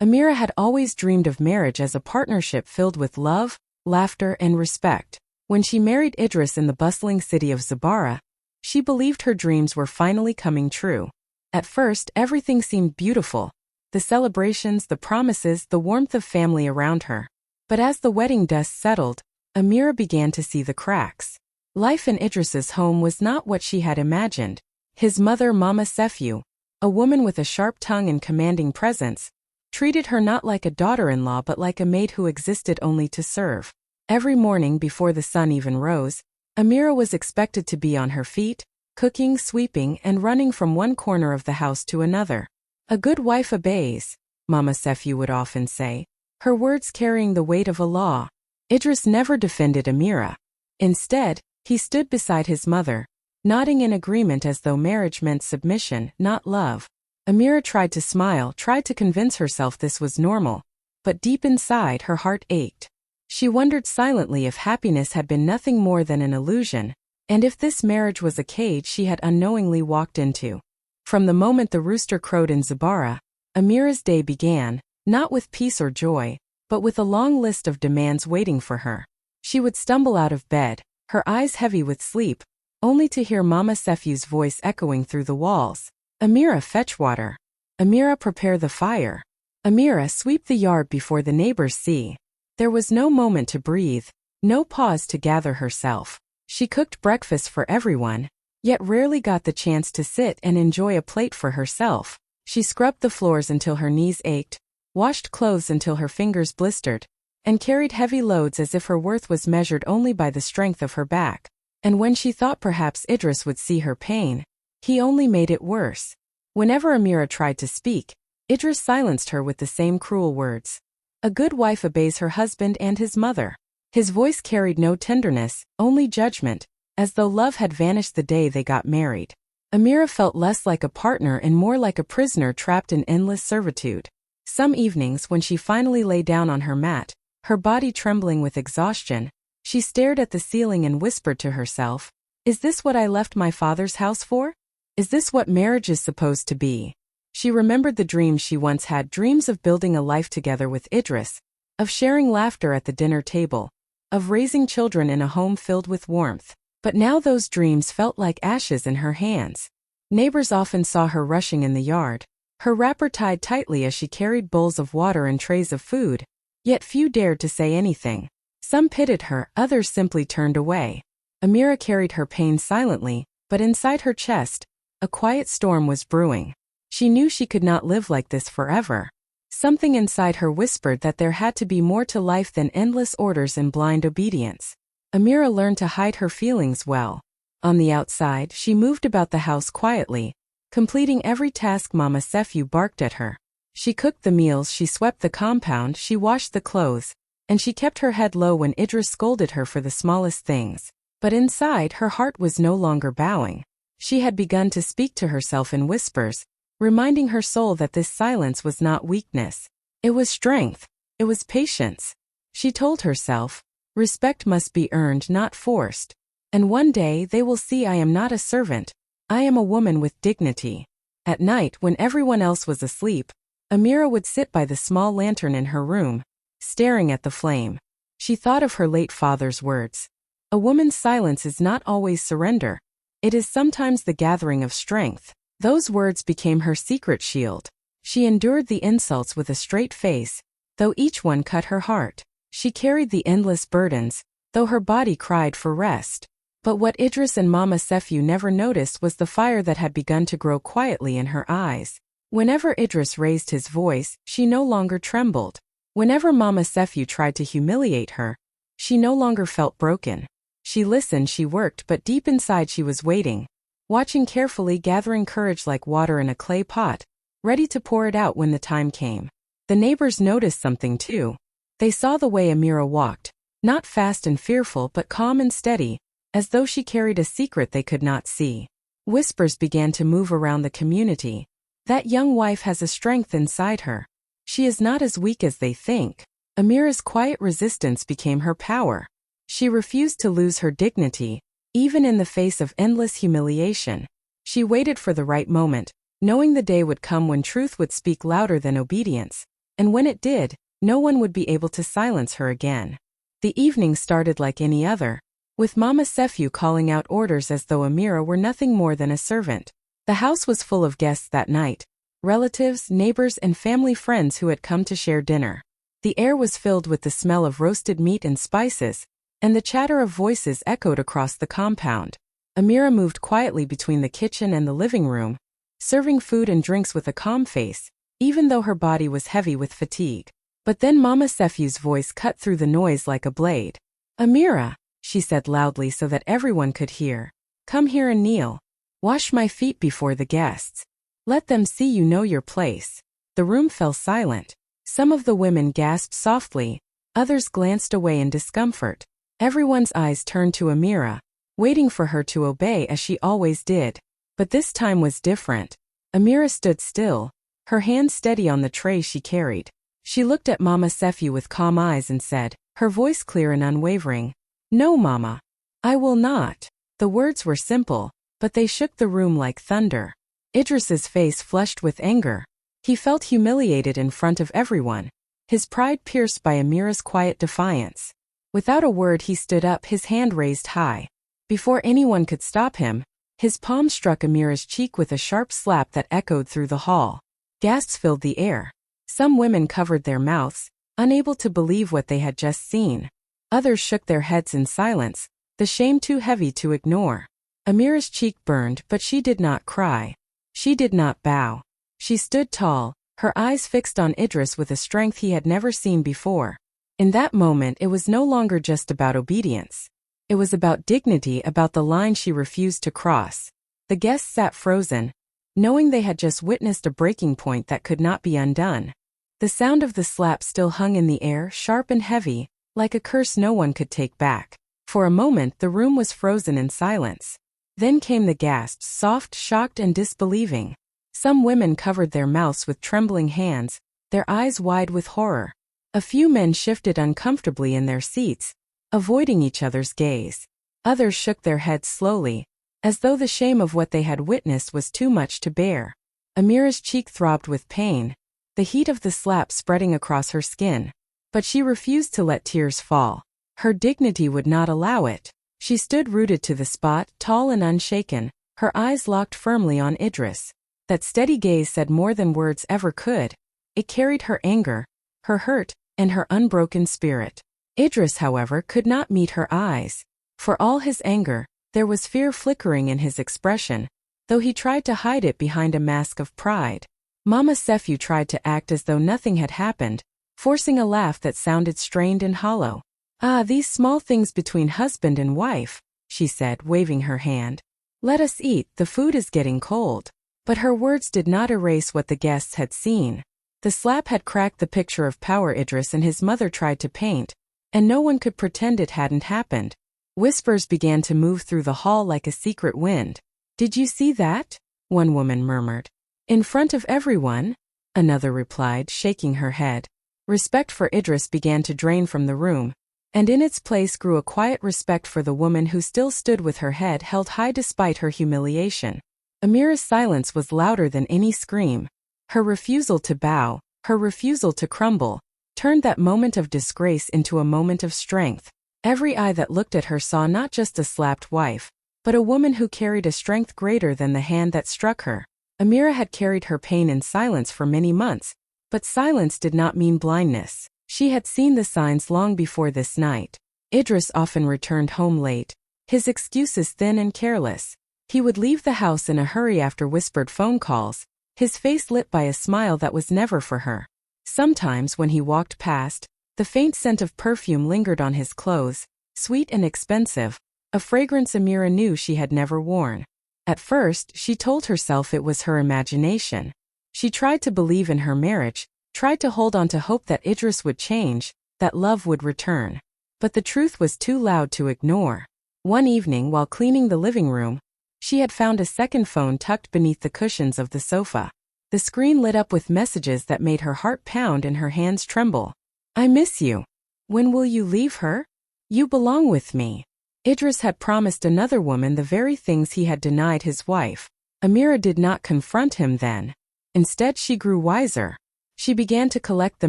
Amira had always dreamed of marriage as a partnership filled with love, laughter, and respect. When she married Idris in the bustling city of Zabara, she believed her dreams were finally coming true. At first, everything seemed beautiful. The celebrations, the promises, the warmth of family around her. But as the wedding dust settled, Amira began to see the cracks. Life in Idris's home was not what she had imagined. His mother, Mama Sefiu, a woman with a sharp tongue and commanding presence, treated her not like a daughter-in-law but like a maid who existed only to serve. Every morning before the sun even rose, Amira was expected to be on her feet, cooking, sweeping, and running from one corner of the house to another. "A good wife obeys," Mama Sefiu would often say, her words carrying the weight of a law. Idris never defended Amira. Instead, he stood beside his mother, nodding in agreement as though marriage meant submission, not love. Amira tried to smile, tried to convince herself this was normal, but deep inside her heart ached. She wondered silently if happiness had been nothing more than an illusion, and if this marriage was a cage she had unknowingly walked into. From the moment the rooster crowed in Zabara, Amira's day began, not with peace or joy, but with a long list of demands waiting for her. She would stumble out of bed, her eyes heavy with sleep, only to hear Mama Sefiu's voice echoing through the walls. "Amira, fetch water. Amira, prepare the fire. Amira, sweep the yard before the neighbors see." There was no moment to breathe, no pause to gather herself. She cooked breakfast for everyone, yet rarely got the chance to sit and enjoy a plate for herself. She scrubbed the floors until her knees ached, washed clothes until her fingers blistered, and carried heavy loads as if her worth was measured only by the strength of her back. And when she thought perhaps Idris would see her pain, he only made it worse. Whenever Amira tried to speak, Idris silenced her with the same cruel words. "A good wife obeys her husband and his mother." His voice carried no tenderness, only judgment, as though love had vanished the day they got married. Amira felt less like a partner and more like a prisoner trapped in endless servitude. Some evenings when she finally lay down on her mat, her body trembling with exhaustion, she stared at the ceiling and whispered to herself, "Is this what I left my father's house for? Is this what marriage is supposed to be?" She remembered the dreams she once had, dreams of building a life together with Idris, of sharing laughter at the dinner table, of raising children in a home filled with warmth. But now those dreams felt like ashes in her hands. Neighbors often saw her rushing in the yard, her wrapper tied tightly as she carried bowls of water and trays of food, yet few dared to say anything. Some pitied her, others simply turned away. Amira carried her pain silently, but inside her chest, a quiet storm was brewing. She knew she could not live like this forever. Something inside her whispered that there had to be more to life than endless orders and blind obedience. Amira learned to hide her feelings well. On the outside, she moved about the house quietly, completing every task Mama Sefiu barked at her. She cooked the meals, she swept the compound, she washed the clothes, and she kept her head low when Idris scolded her for the smallest things. But inside, her heart was no longer bowing. She had begun to speak to herself in whispers, reminding her soul that this silence was not weakness. It was strength. It was patience. She told herself, "Respect must be earned, not forced. And one day they will see I am not a servant. I am a woman with dignity." At night, when everyone else was asleep, Amira would sit by the small lantern in her room, staring at the flame. She thought of her late father's words. "A woman's silence is not always surrender. It is sometimes the gathering of strength." Those words became her secret shield. She endured the insults with a straight face, though each one cut her heart. She carried the endless burdens, though her body cried for rest. But what Idris and Mama Sefiu never noticed was the fire that had begun to grow quietly in her eyes. Whenever Idris raised his voice, she no longer trembled. Whenever Mama Sefiu tried to humiliate her, she no longer felt broken. She listened, she worked, but deep inside she was waiting, watching carefully, gathering courage like water in a clay pot, ready to pour it out when the time came. The neighbors noticed something too. They saw the way Amira walked, not fast and fearful but calm and steady, as though she carried a secret they could not see. Whispers began to move around the community. "That young wife has a strength inside her. She is not as weak as they think." Amira's quiet resistance became her power. She refused to lose her dignity, even in the face of endless humiliation. She waited for the right moment, knowing the day would come when truth would speak louder than obedience. and when it did, no one would be able to silence her again. The evening started like any other, with Mama Sefiu calling out orders as though Amira were nothing more than a servant. The house was full of guests that night, relatives, neighbors, and family friends who had come to share dinner. The air was filled with the smell of roasted meat and spices, and the chatter of voices echoed across the compound. Amira moved quietly between the kitchen and the living room, serving food and drinks with a calm face, even though her body was heavy with fatigue. But then Mama Sefiu's voice cut through the noise like a blade. "Amira," she said loudly so that everyone could hear, "come here and kneel. Wash my feet before the guests. Let them see you know your place." The room fell silent. Some of the women gasped softly, others glanced away in discomfort. Everyone's eyes turned to Amira, waiting for her to obey as she always did. But this time was different. Amira stood still, her hand steady on the tray she carried. She looked at Mama Sefiu with calm eyes and said, her voice clear and unwavering, "No, Mama. I will not." The words were simple, but they shook the room like thunder. Idris's face flushed with anger. He felt humiliated in front of everyone, his pride pierced by Amira's quiet defiance. Without a word he stood up, his hand raised high. Before anyone could stop him, his palm struck Amira's cheek with a sharp slap that echoed through the hall. Gasps filled the air. Some women covered their mouths, unable to believe what they had just seen. Others shook their heads in silence, the shame too heavy to ignore. Amira's cheek burned, but she did not cry. She did not bow. She stood tall, her eyes fixed on Idris with a strength he had never seen before. In that moment it was no longer just about obedience. It was about dignity, about the line she refused to cross. The guests sat frozen, knowing they had just witnessed a breaking point that could not be undone. The sound of the slap still hung in the air, sharp and heavy, like a curse no one could take back. For a moment the room was frozen in silence. Then came the gasps, soft, shocked, and disbelieving. Some women covered their mouths with trembling hands, their eyes wide with horror. A few men shifted uncomfortably in their seats, avoiding each other's gaze. Others shook their heads slowly, as though the shame of what they had witnessed was too much to bear. Amira's cheek throbbed with pain, the heat of the slap spreading across her skin. But she refused to let tears fall. Her dignity would not allow it. She stood rooted to the spot, tall and unshaken, her eyes locked firmly on Idris. That steady gaze said more than words ever could. It carried her anger, her hurt, and her unbroken spirit. Idris, however, could not meet her eyes. For all his anger, there was fear flickering in his expression, though he tried to hide it behind a mask of pride. Mama Sefiu tried to act as though nothing had happened, forcing a laugh that sounded strained and hollow. "Ah, these small things between husband and wife," she said, waving her hand. "Let us eat, the food is getting cold." But her words did not erase what the guests had seen. The slap had cracked the picture of power Idris and his mother tried to paint, and no one could pretend it hadn't happened. Whispers began to move through the hall like a secret wind. "Did you see that?" one woman murmured. "In front of everyone?" another replied, shaking her head. Respect for Idris began to drain from the room, and in its place grew a quiet respect for the woman who still stood with her head held high despite her humiliation. Amira's silence was louder than any scream. Her refusal to bow, her refusal to crumble, turned that moment of disgrace into a moment of strength. Every eye that looked at her saw not just a slapped wife, but a woman who carried a strength greater than the hand that struck her. Amira had carried her pain in silence for many months, but silence did not mean blindness. She had seen the signs long before this night. Idris often returned home late, his excuses thin and careless. He would leave the house in a hurry after whispered phone calls, his face lit by a smile that was never for her. Sometimes when he walked past, the faint scent of perfume lingered on his clothes, sweet and expensive, a fragrance Amira knew she had never worn. At first, she told herself it was her imagination. She tried to believe in her marriage, tried to hold on to hope that Idris would change, that love would return. But the truth was too loud to ignore. One evening while cleaning the living room, she had found a second phone tucked beneath the cushions of the sofa. The screen lit up with messages that made her heart pound and her hands tremble. "I miss you. When will you leave her? You belong with me." Idris had promised another woman the very things he had denied his wife. Amira did not confront him then. Instead she grew wiser. She began to collect the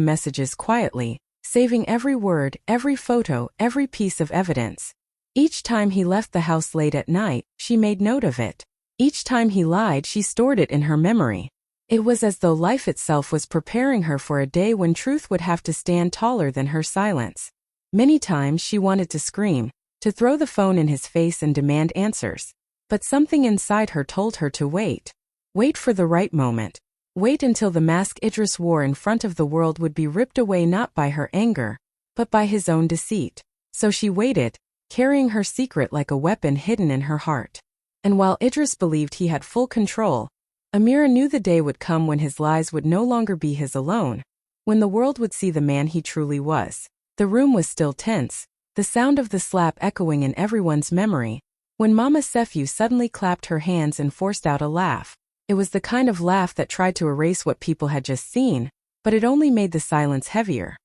messages quietly, saving every word, every photo, every piece of evidence. Each time he left the house late at night, she made note of it. Each time he lied, she stored it in her memory. It was as though life itself was preparing her for a day when truth would have to stand taller than her silence. Many times she wanted to scream, to throw the phone in his face and demand answers. But something inside her told her to wait. Wait for the right moment. Wait until the mask Idris wore in front of the world would be ripped away not by her anger, but by his own deceit. So she waited, carrying her secret like a weapon hidden in her heart. And while Idris believed he had full control, Amira knew the day would come when his lies would no longer be his alone, when the world would see the man he truly was. The room was still tense, the sound of the slap echoing in everyone's memory, when Mama Sefiu suddenly clapped her hands and forced out a laugh. It was the kind of laugh that tried to erase what people had just seen, but it only made the silence heavier.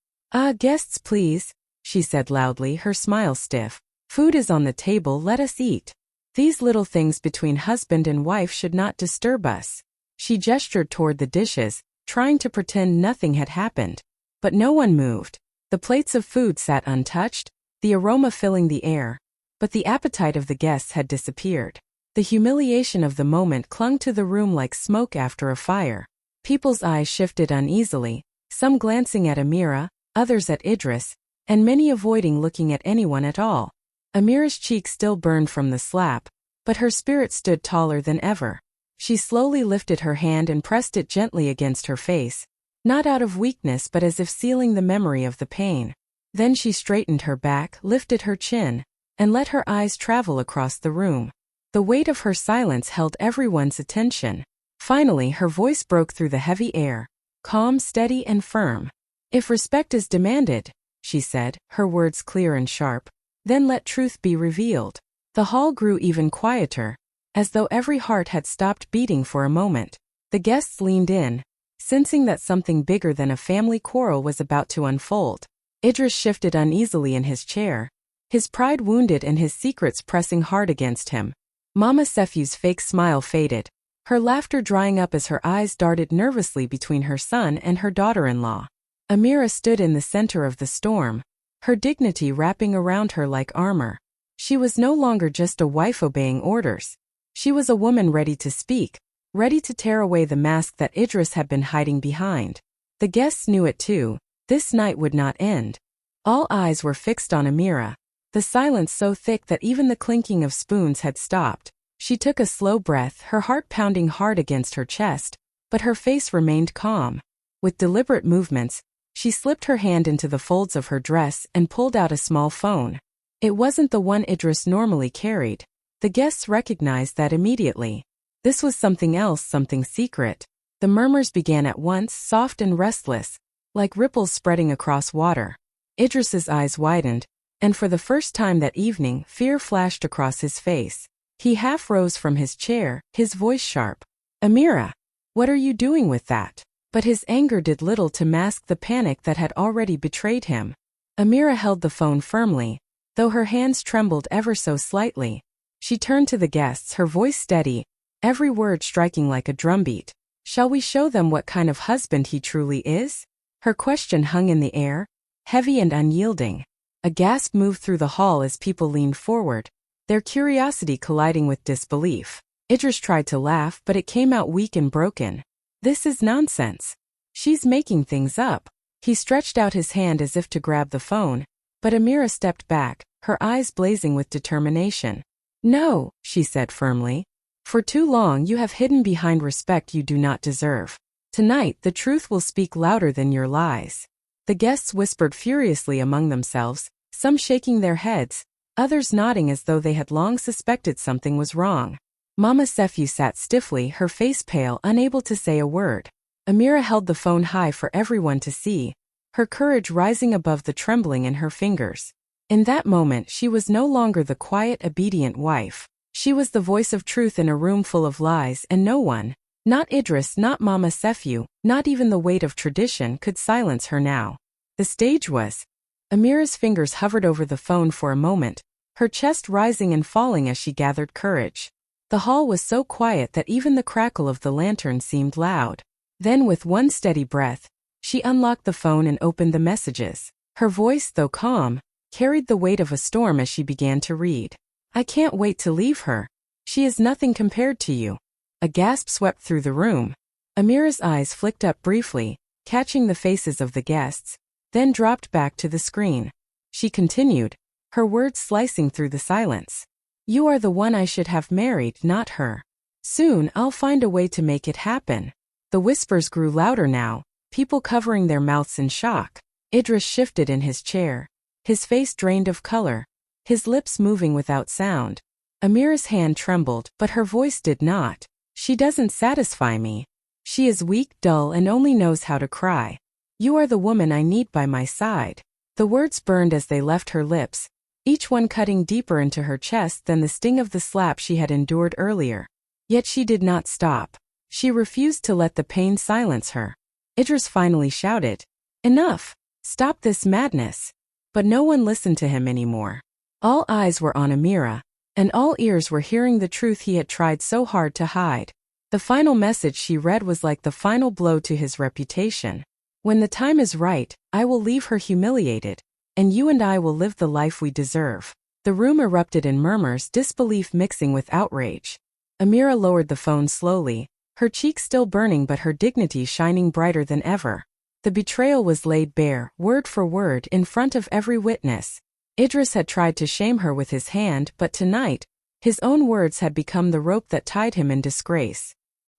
Guests please, she said loudly, her smile stiff. Food is on the table, let us eat. These little things between husband and wife should not disturb us. She gestured toward the dishes, trying to pretend nothing had happened. But no one moved. The plates of food sat untouched, the aroma filling the air, but the appetite of the guests had disappeared. The humiliation of the moment clung to the room like smoke after a fire. People's eyes shifted uneasily, some glancing at Amira, others at Idris, and many avoiding looking at anyone at all. Amira's cheek still burned from the slap, but her spirit stood taller than ever. She slowly lifted her hand and pressed it gently against her face, not out of weakness but as if sealing the memory of the pain. Then she straightened her back, lifted her chin, and let her eyes travel across the room. The weight of her silence held everyone's attention. Finally, her voice broke through the heavy air, calm, steady, and firm. If respect is demanded, she said, her words clear and sharp, then let truth be revealed. The hall grew even quieter, as though every heart had stopped beating for a moment. The guests leaned in, sensing that something bigger than a family quarrel was about to unfold. Idris shifted uneasily in his chair, his pride wounded and his secrets pressing hard against him. Mama Sefiu's fake smile faded, her laughter drying up as her eyes darted nervously between her son and her daughter-in-law. Amira stood in the center of the storm, her dignity wrapping around her like armor. She was no longer just a wife obeying orders. She was a woman ready to speak, ready to tear away the mask that Idris had been hiding behind. The guests knew it too. This night would not end. All eyes were fixed on Amira, the silence so thick that even the clinking of spoons had stopped. She took a slow breath, her heart pounding hard against her chest, but her face remained calm. With deliberate movements, she slipped her hand into the folds of her dress and pulled out a small phone. It wasn't the one Idris normally carried. The guests recognized that immediately. This was something else, something secret. The murmurs began at once, soft and restless, like ripples spreading across water. Idris's eyes widened, and for the first time that evening, fear flashed across his face. He half rose from his chair, his voice sharp. Amira, what are you doing with that? But his anger did little to mask the panic that had already betrayed him. Amira held the phone firmly, though her hands trembled ever so slightly. She turned to the guests, her voice steady, every word striking like a drumbeat. Shall we show them what kind of husband he truly is? Her question hung in the air, heavy and unyielding. A gasp moved through the hall as people leaned forward, their curiosity colliding with disbelief. Idris tried to laugh, but it came out weak and broken. This is nonsense. She's making things up. He stretched out his hand as if to grab the phone, but Amira stepped back, her eyes blazing with determination. No, she said firmly. For too long you have hidden behind respect you do not deserve. Tonight the truth will speak louder than your lies. The guests whispered furiously among themselves, some shaking their heads, others nodding as though they had long suspected something was wrong. Mama Sefiu sat stiffly, her face pale, unable to say a word. Amira held the phone high for everyone to see, her courage rising above the trembling in her fingers. In that moment she was no longer the quiet, obedient wife. She was the voice of truth in a room full of lies, and no one, not Idris, not Mama Sefiu, not even the weight of tradition, could silence her now. The stage was. Amira's fingers hovered over the phone for a moment, her chest rising and falling as she gathered courage. The hall was so quiet that even the crackle of the lantern seemed loud. Then with one steady breath, She unlocked the phone and opened the messages. Her voice, though calm, carried the weight of a storm as she began to read. I can't wait to leave her. She is nothing compared to you. A gasp swept through the room. Amira's eyes flicked up briefly, catching the faces of the guests, then dropped back to the screen. She continued, her words slicing through the silence. You are the one I should have married, not her. Soon I'll find a way to make it happen. The whispers grew louder now, people covering their mouths in shock. Idris shifted in his chair, his face drained of color, his lips moving without sound. Amira's hand trembled, but her voice did not. She doesn't satisfy me. She is weak, dull, and only knows how to cry. You are the woman I need by my side. The words burned as they left her lips, each one cutting deeper into her chest than the sting of the slap she had endured earlier. Yet she did not stop. She refused to let the pain silence her. Idris finally shouted, Enough! Stop this madness! But no one listened to him anymore. All eyes were on Amira, and all ears were hearing the truth he had tried so hard to hide. The final message she read was like the final blow to his reputation. When the time is right, I will leave her humiliated, and you and I will live the life we deserve. The room erupted in murmurs, disbelief mixing with outrage. Amira lowered the phone slowly, her cheeks still burning but her dignity shining brighter than ever. The betrayal was laid bare, word for word, in front of every witness. Idris had tried to shame her with his hand, but tonight, his own words had become the rope that tied him in disgrace.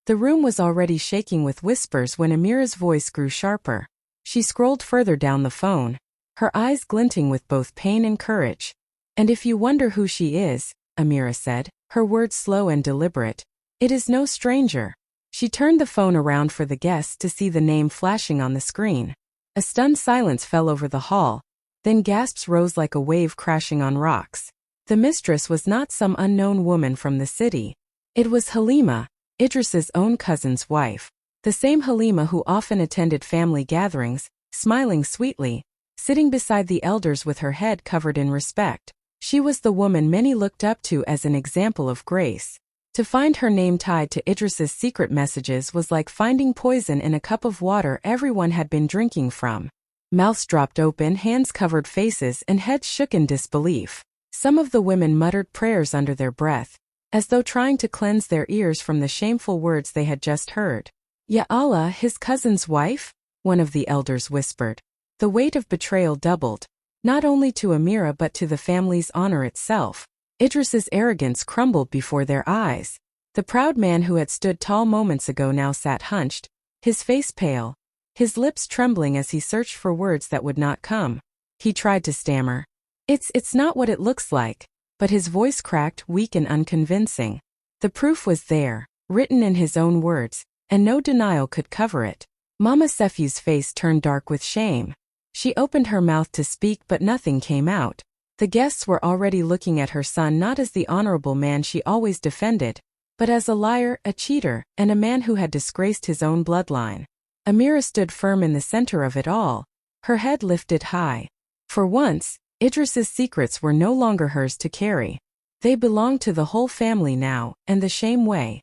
The room was already shaking with whispers when Amira's voice grew sharper. She scrolled further down the phone, her eyes glinting with both pain and courage. And if you wonder who she is, Amira said, her words slow and deliberate, it is no stranger. She turned the phone around for the guests to see the name flashing on the screen. A stunned silence fell over the hall, then gasps rose like a wave crashing on rocks. The mistress was not some unknown woman from the city. It was Halima, Idris's own cousin's wife, the same Halima who often attended family gatherings, smiling sweetly, sitting beside the elders with her head covered in respect. She was the woman many looked up to as an example of grace. To find her name tied to Idris's secret messages was like finding poison in a cup of water everyone had been drinking from. Mouths dropped open, hands covered faces, and heads shook in disbelief. Some of the women muttered prayers under their breath, as though trying to cleanse their ears from the shameful words they had just heard. Ya Allah, his cousin's wife? One of the elders whispered. The weight of betrayal doubled, not only to Amira but to the family's honor itself. Idris's arrogance crumbled before their eyes. The proud man who had stood tall moments ago now sat hunched, his face pale, his lips trembling as he searched for words that would not come. He tried to stammer. It's not what it looks like. But his voice cracked, weak and unconvincing. The proof was there, written in his own words, and no denial could cover it. Mama Sefi's face turned dark with shame. She opened her mouth to speak but nothing came out. The guests were already looking at her son not as the honorable man she always defended, but as a liar, a cheater, and a man who had disgraced his own bloodline. Amira stood firm in the center of it all, her head lifted high. For once, Idris's secrets were no longer hers to carry. They belonged to the whole family now, and the shame way.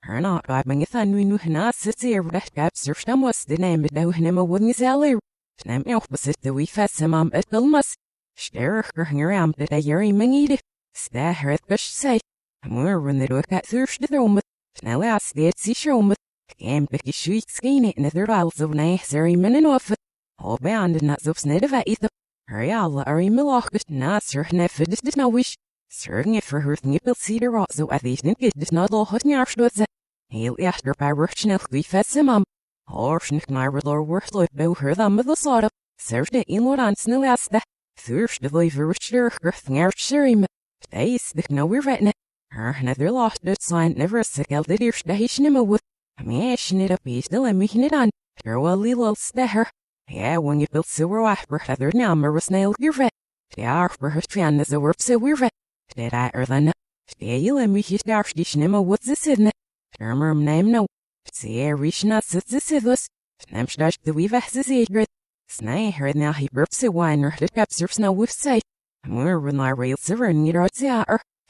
Herna bang than we knew Nas here gaps or stem was the name of him a wooden zeller. Snem opposite the wee fassimum at Bilmas. Stare her around that a yeary mangid. Stare her at Bush say. More when they look at thirst the room. Snell asked the sea showm. Came Becky sweet skin in the isles of Nasari Minin off. All bound nuts of snid of either. Ariala are in Milloch, Nasser nefid did not wish. Serving it for her nipple cedar also at least it did not all hot nearstwitz. He'll after by Ruchnell we fessimum. Horschnick marble worth like bow her thumb of the sort of. Served it in what on snillasta. Thirst of liver richer girth near shirim. Days the no we're written. Her nether lost it sign never sick out the dear station with. I mean, it up be still and making it on. There will little stair. Yeah, when you built sewer after other number was nailed your vet. The hour for her fan is a work so we're vet. Did I than Stay let me hit our station what's this in it? Termum name no. See Rishna Sitzithus. Namstash the Weavahzigrid. Snay heard now he burps a winer that captures no with say. More when I rail silver near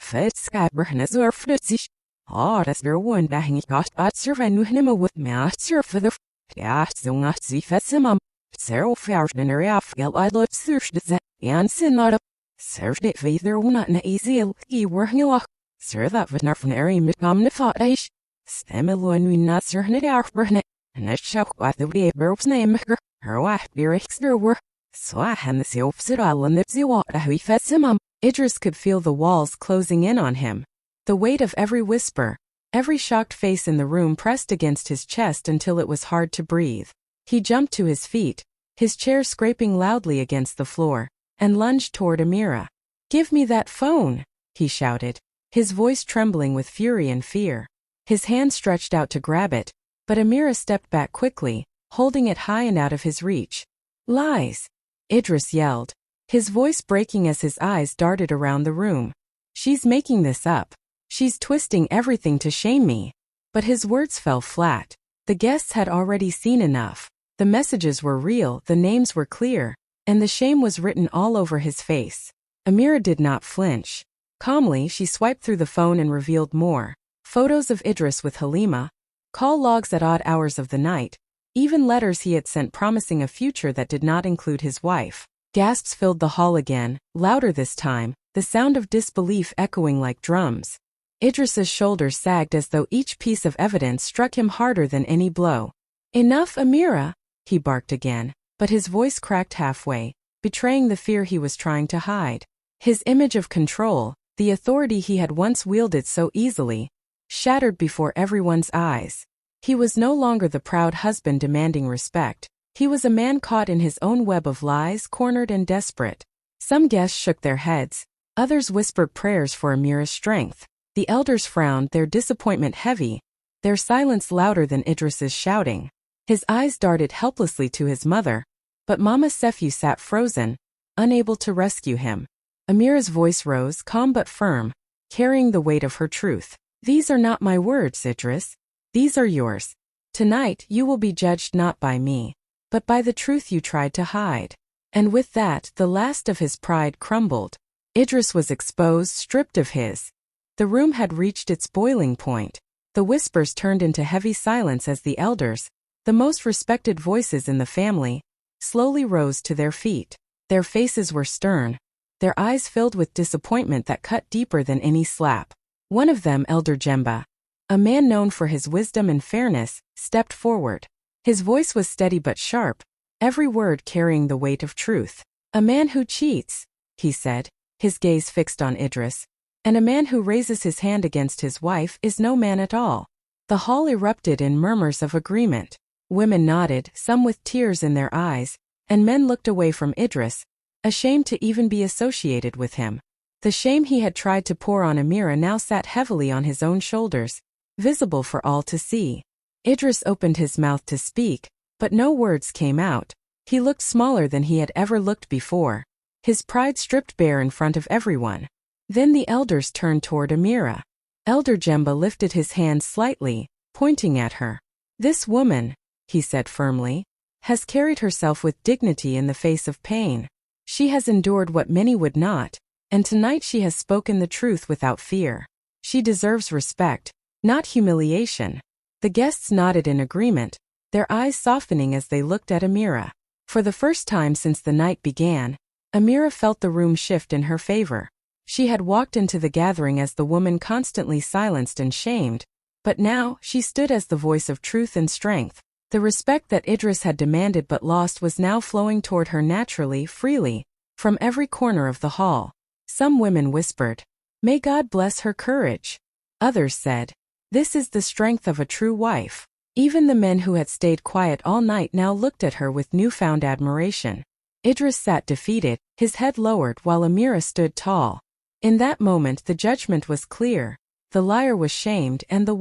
Fed Skabber Nazar Fritzish. Oh, that's their one that he got at survey him with master for the. Ja, so not see Fessimum. Zero fair than a reaf, I love searched that. And sin not up. Served it either not an easy, he were hillock. Sir, that was not from airy midcom the thought ish. Stemmelun we not certain it out burn it. And I shall what the way burp's name her wife be extra were. So I had the self sit all in the water we Fessimum. Idris could feel the walls closing in on him. The weight of every whisper, every shocked face in the room pressed against his chest until it was hard to breathe. He jumped to his feet, his chair scraping loudly against the floor, and lunged toward Amira. "Give me that phone," he shouted, his voice trembling with fury and fear. His hand stretched out to grab it, but Amira stepped back quickly, holding it high and out of his reach. "Lies!" Idris yelled, his voice breaking as his eyes darted around the room. "She's making this up. She's twisting everything to shame me." But his words fell flat. The guests had already seen enough. The messages were real, the names were clear, and the shame was written all over his face. Amira did not flinch. Calmly, she swiped through the phone and revealed more. Photos of Idris with Halima, call logs at odd hours of the night, even letters he had sent promising a future that did not include his wife. Gasps filled the hall again, louder this time, the sound of disbelief echoing like drums. Idris's shoulders sagged as though each piece of evidence struck him harder than any blow. "Enough, Amira," he barked again, but his voice cracked halfway, betraying the fear he was trying to hide. His image of control, the authority he had once wielded so easily, shattered before everyone's eyes. He was no longer the proud husband demanding respect. He was a man caught in his own web of lies, cornered and desperate. Some guests shook their heads. Others whispered prayers for Amira's strength. The elders frowned, their disappointment heavy, their silence louder than Idris's shouting. His eyes darted helplessly to his mother, but Mama Sefu sat frozen, unable to rescue him. Amira's voice rose, calm but firm, carrying the weight of her truth. "These are not my words, Idris. These are yours. Tonight you will be judged not by me, but by the truth you tried to hide." And with that, the last of his pride crumbled. Idris was exposed, stripped of his. The room had reached its boiling point. The whispers turned into heavy silence as the elders, the most respected voices in the family, slowly rose to their feet. Their faces were stern, their eyes filled with disappointment that cut deeper than any slap. One of them, Elder Jemba, a man known for his wisdom and fairness, stepped forward. His voice was steady but sharp, every word carrying the weight of truth. "A man who cheats," he said, his gaze fixed on Idris, "and a man who raises his hand against his wife is no man at all." The hall erupted in murmurs of agreement. Women nodded, some with tears in their eyes, and men looked away from Idris, ashamed to even be associated with him. The shame he had tried to pour on Amira now sat heavily on his own shoulders, visible for all to see. Idris opened his mouth to speak, but no words came out. He looked smaller than he had ever looked before, his pride stripped bare in front of everyone. Then the elders turned toward Amira. Elder Jemba lifted his hand slightly, pointing at her. "This woman," he said firmly, "has carried herself with dignity in the face of pain. She has endured what many would not, and tonight she has spoken the truth without fear. She deserves respect, not humiliation." The guests nodded in agreement, their eyes softening as they looked at Amira. For the first time since the night began, Amira felt the room shift in her favor. She had walked into the gathering as the woman constantly silenced and shamed, but now she stood as the voice of truth and strength. The respect that Idris had demanded but lost was now flowing toward her naturally, freely, from every corner of the hall. Some women whispered, "May God bless her courage." Others said, "This is the strength of a true wife." Even the men who had stayed quiet all night now looked at her with newfound admiration. Idris sat defeated, his head lowered while Amira stood tall. In that moment the judgment was clear. The liar was shamed and the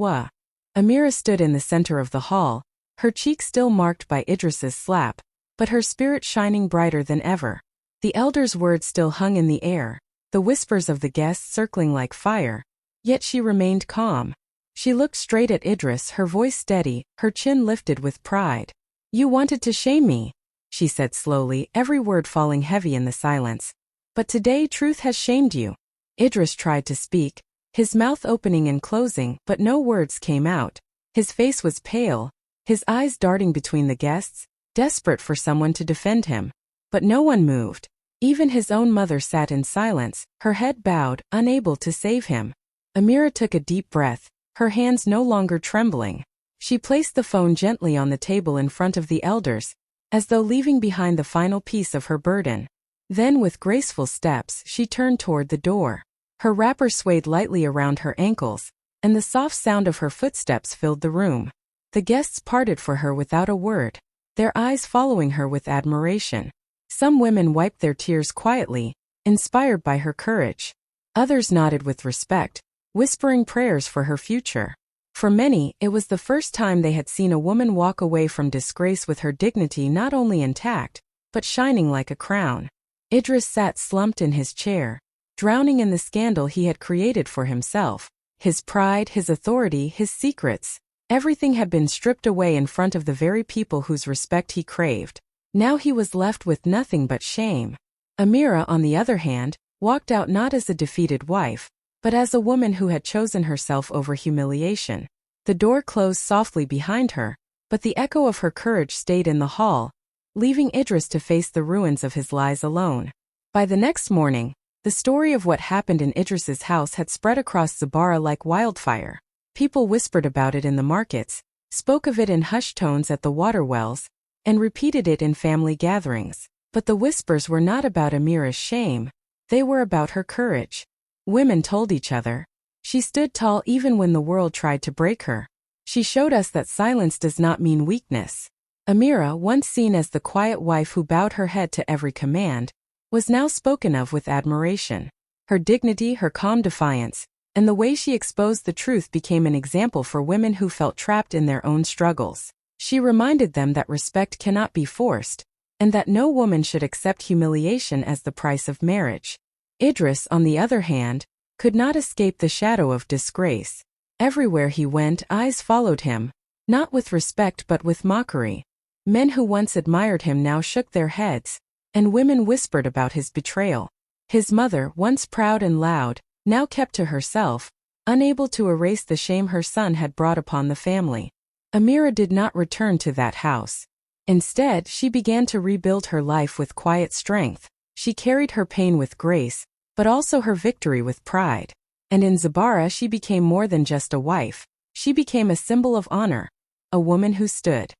Amira stood in the center of the hall, her cheek still marked by Idris's slap, but her spirit shining brighter than ever. The elder's words still hung in the air, the whispers of the guests circling like fire, yet she remained calm. She looked straight at Idris, her voice steady, her chin lifted with pride. "You wanted to shame me," she said slowly, every word falling heavy in the silence. "But today truth has shamed you." Idris tried to speak, his mouth opening and closing, but no words came out. His face was pale, his eyes darting between the guests, desperate for someone to defend him. But no one moved. Even his own mother sat in silence, her head bowed, unable to save him. Amira took a deep breath, her hands no longer trembling. She placed the phone gently on the table in front of the elders, as though leaving behind the final piece of her burden. Then with graceful steps she turned toward the door. Her wrapper swayed lightly around her ankles, and the soft sound of her footsteps filled the room. The guests parted for her without a word, their eyes following her with admiration. Some women wiped their tears quietly, inspired by her courage. Others nodded with respect, whispering prayers for her future. For many, it was the first time they had seen a woman walk away from disgrace with her dignity not only intact, but shining like a crown. Idris sat slumped in his chair, drowning in the scandal he had created for himself. His pride, his authority, his secrets. Everything had been stripped away in front of the very people whose respect he craved. Now he was left with nothing but shame. Amira, on the other hand, walked out not as a defeated wife, but as a woman who had chosen herself over humiliation. The door closed softly behind her, but the echo of her courage stayed in the hall, leaving Idris to face the ruins of his lies alone. By the next morning, the story of what happened in Idris's house had spread across Zabara like wildfire. People whispered about it in the markets, spoke of it in hushed tones at the water wells, and repeated it in family gatherings. But the whispers were not about Amira's shame, they were about her courage. Women told each other, "She stood tall even when the world tried to break her. She showed us that silence does not mean weakness." Amira, once seen as the quiet wife who bowed her head to every command, was now spoken of with admiration. Her dignity, her calm defiance, and the way she exposed the truth became an example for women who felt trapped in their own struggles. She reminded them that respect cannot be forced, and that no woman should accept humiliation as the price of marriage. Idris, on the other hand, could not escape the shadow of disgrace. Everywhere he went, eyes followed him, not with respect but with mockery. Men who once admired him now shook their heads, and women whispered about his betrayal. His mother, once proud and loud, now kept to herself, unable to erase the shame her son had brought upon the family. Amira did not return to that house. Instead, she began to rebuild her life with quiet strength. She carried her pain with grace, but also her victory with pride. And in Zabara she became more than just a wife. She became a symbol of honor, a woman who stood